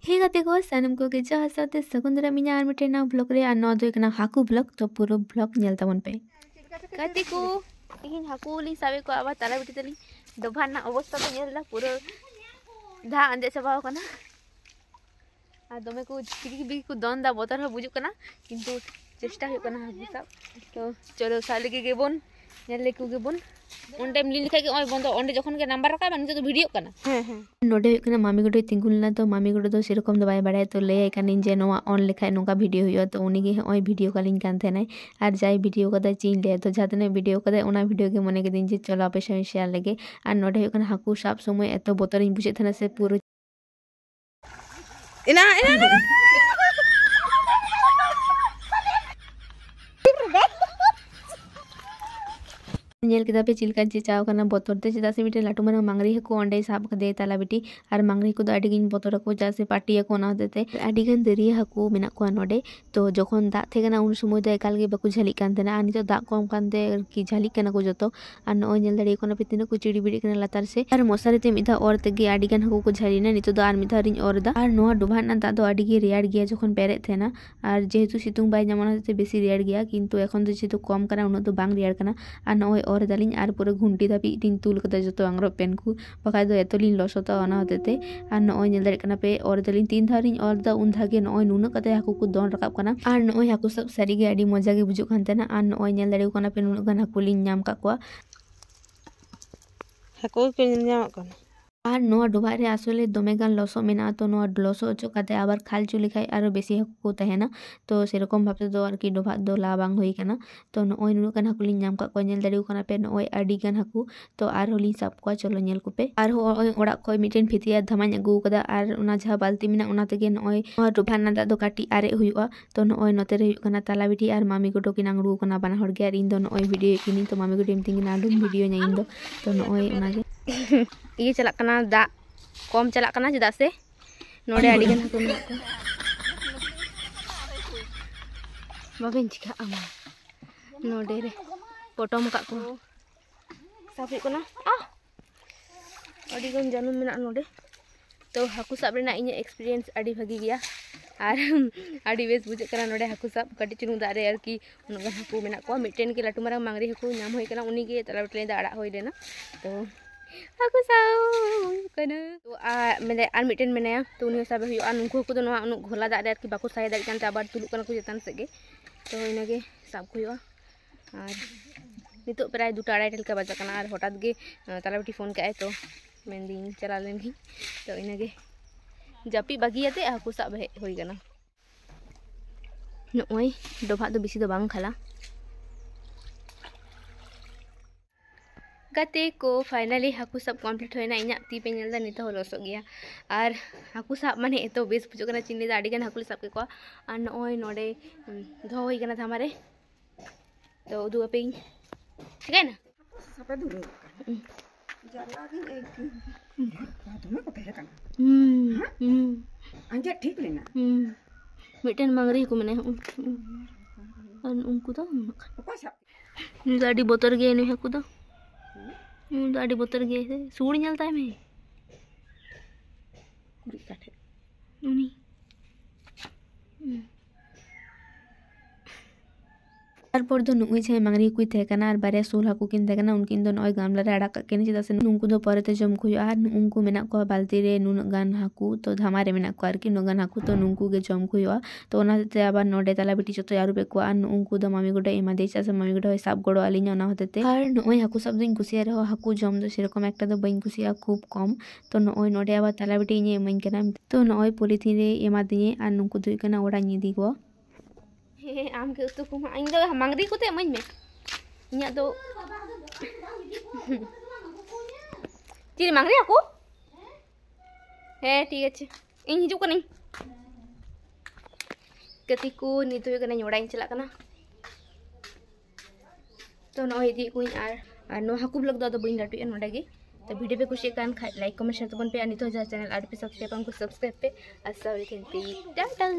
हे गाते को सानम को के जहा साथे सगुंदरा मिना आर मिटे ना ब्लॉग रे आनो दो एकना हाकू ब्लॉग तो पूरा ब्लॉग नेल तबन पे गाते को इन हाकू ली साबे को आबा ताला बिटी तली डोभा ना अवस्था तो नेल पूरा धा अंदे चबा कना आ दमे को चिकी बी को दन दा बोतर बुजु कना किंतु चेष्टा हो कना हाकू साब तो चलो साले के गेबोन नेल लेकु गेबोन उन टाइम लिन लिखा के ओय बंदो ओंडे जखन के नंबर रखा बन तो वीडियो कना नोडे कना मामी गुडे तिंगुलना तो मामी गुडे तो सेरकम दो बाय बाड़ाय तो ले कानिन जे नोवा ऑन लेखा नोका वीडियो हुयो तो उनी के ओय वीडियो कालिन कान थेनाय आर जाय वीडियो कदा चीन ले तो जातने वीडियो कदा ओना वीडियो के मने के दिन जे चलो आपे साथे शेयर लेगे आर नोडे कना हाकू साब समय एतो बोतरिन बुझे थना से पूरा इना नेल केदा पे चिलका जे चाव कना बोतर ते चेदा से मिटे लाटू माना मांगरी हको ओंडे साब कदे ताला बिटी आर मांगरी को आडी गिन बोतर को जा से पार्टी को ना देते आडी गन दरी हको मेना को नोडे तो जखन दा थे कना उन समय दे एकाल गे बकु झाली कान तेना आनी तो दा कम कान दे की झाली कना को जतो आर नो नेल दड़ी को ना पे तिनो को चिड़ी बिड़ी कना लातार से आर मोसारे ते मिधा और ते गे आडी गन हको को झाली ना नितो दा आर मिधा रिन और दा आर नो डोभा ना दा दो आडी गे रेयार गया जखन पेरे थेना आर जेहेतु सितुंग बाय जामना ते बेसी रेयार गया किंतु एखन तो जेहेतु कम कना उन तो बांग रेयार कना आर नो और दालिन आर पूरा घुंटी धाबी दिन तुल कदा जतो आंग्रो पेन को बकाय दो एतलिन लसोता ओना होतेते आर नोय नेल दाड़े कना पे और दालिन तीन धारिन और दा उन धागे नोय नुना कते हाकू को दोन रकाब कना आर नोय हाकू सब सारी गे आडी मजा गे बुजुक खानतेना आर नोय नेल दाड़े कना पे नुना गन हाकू लिन नाम का को हाकू पे नाम कना आर नोआ डोबा रे आसले दोमेगान लसो मेना तो नोआ लसो ओचो काते आबार खाल चुली खाय आरो बेसी हको तहेना तो सेरकम भाबते दो आर की डोबा दो ला बांग होई कना तो नोय नुनु कान हाकु लिन नाम का को नेल दाड़िउ कना पे नोय आडी गान हाकु तो आर होलिन साब को चलो नेल को पे आर हो ओड़ा खय मिटेन फितिया धमाñ अगु कदा आर उना जहा बाल्टी मिना उना तेगे नोय डोबा ना दा दो काटी आरे हुयुआ तो नोय नोते रे हुयुक कना ताला बिठी आर मामी गोटो किन आंगड़ू कना बाना हर गे आर इन दो नोय वीडियो किनी तो मामी गोटो मिटिंग ना डुम वीडियो nya इन दो तो नोय उना गे ये चला कना दा कम चला कना चेदा से नोडे आडी गन हाकू मेना को बाबेन चिका आमा नोडे रे पोटम का को साबे कोना आ आडी गन जानू मेना नोडे तो हाकू साब रेना इने एक्सपीरियंस आडी भागी गया आर आडी बेस बुझे कना नोडे हाकू साब कटी चुनु दा रे आर की उन गन हाकू मेना को मिटेन के लाटू मारा मांगरी हाकू नाम होय कना उनी गे तला बटले दा आड़ा होय देना तो हाकू साब कना तो मेले आर मिटेन मेनाया तो उनी साबे हुयो आर नुंकु को तो नोआ उनु घोला दा रे आर की बाको साय दा कान आबार तुलु कना को जतान सेगे तो इनागे साब को हुयो आर नितो प्राय दुटा आड़ाई टेलका बजा कना आर हठात गे ताला बेटी फोन काए तो मेनदिन चला लेनगी तो इनागे जापी बागियाते हाकू साब होई कना नोय डोभा दो बेसी दो बांग खाला गाते को फाइनली हाकू सब कमप्लीट होना इना ती पे नेल दा नितो लसो गया आर हाकू सब माने एतो बेस बुझो कना चिन्नी दा आडी गन हाकू सब के को आर नोय नोडे धो होई कना थामारे तो दु पे ठीक है ना सब दु जाला की एक तुम्हें को पेरे कना अंजे ठीक लेना मिटेन मांगरी को मने उनको तो गाड़ी बोतर गए ने हाकू तो दाड़ी बोतर गए थे सूड़ चलता है मैं कुड़ी काटे उनी तारपर दो नुई छे मांगरी कुई थे कना आर बारे सोल हाकू किन थे कना उनकिन दो नय गामला रे आड़ा केने चेदा से उनको दो परते जम को आर उनको मेना को बाल्टी रे नुन गान हाकू तो धामा रे मेना को आर की नगन हाकू तो नुनको गे जम को तो ओना ते आबार नोडे ताला बिटी जतो यारु बे को आर उनको दो मामी गोटे एमा दे चासे मामी गोटे साब गड़ो आलिन ओना होतेते आर नय हाकू सब दिन कुसिया रे हाकू जम दो सेरकम एकटा दो बइन कुसिया खूब कम तो नय नोडे आबार ताला बिटी इने एमन कना तो नय पॉलिथिन रे एमा दिए आर नुनको दुई कना ओड़ा निदी को आम के उतु को इन दो मांगरी को ते मई में इया दो चिरी मांगरी आको हे ठीक है इन हिजु कनी कति को नितो कना नोड़ा चला कना तो नो इदी को आर नो हाकू ब्लॉग दो बइन लाटू नोडा गे तो वीडियो पे कुछ कान खाय लाइक कमेंट शेयर तबन पे नितो जा चैनल आर पे सब्सक्राइब पे सब्सक्राइब पे अस्सलाम वालेकुम टाटा।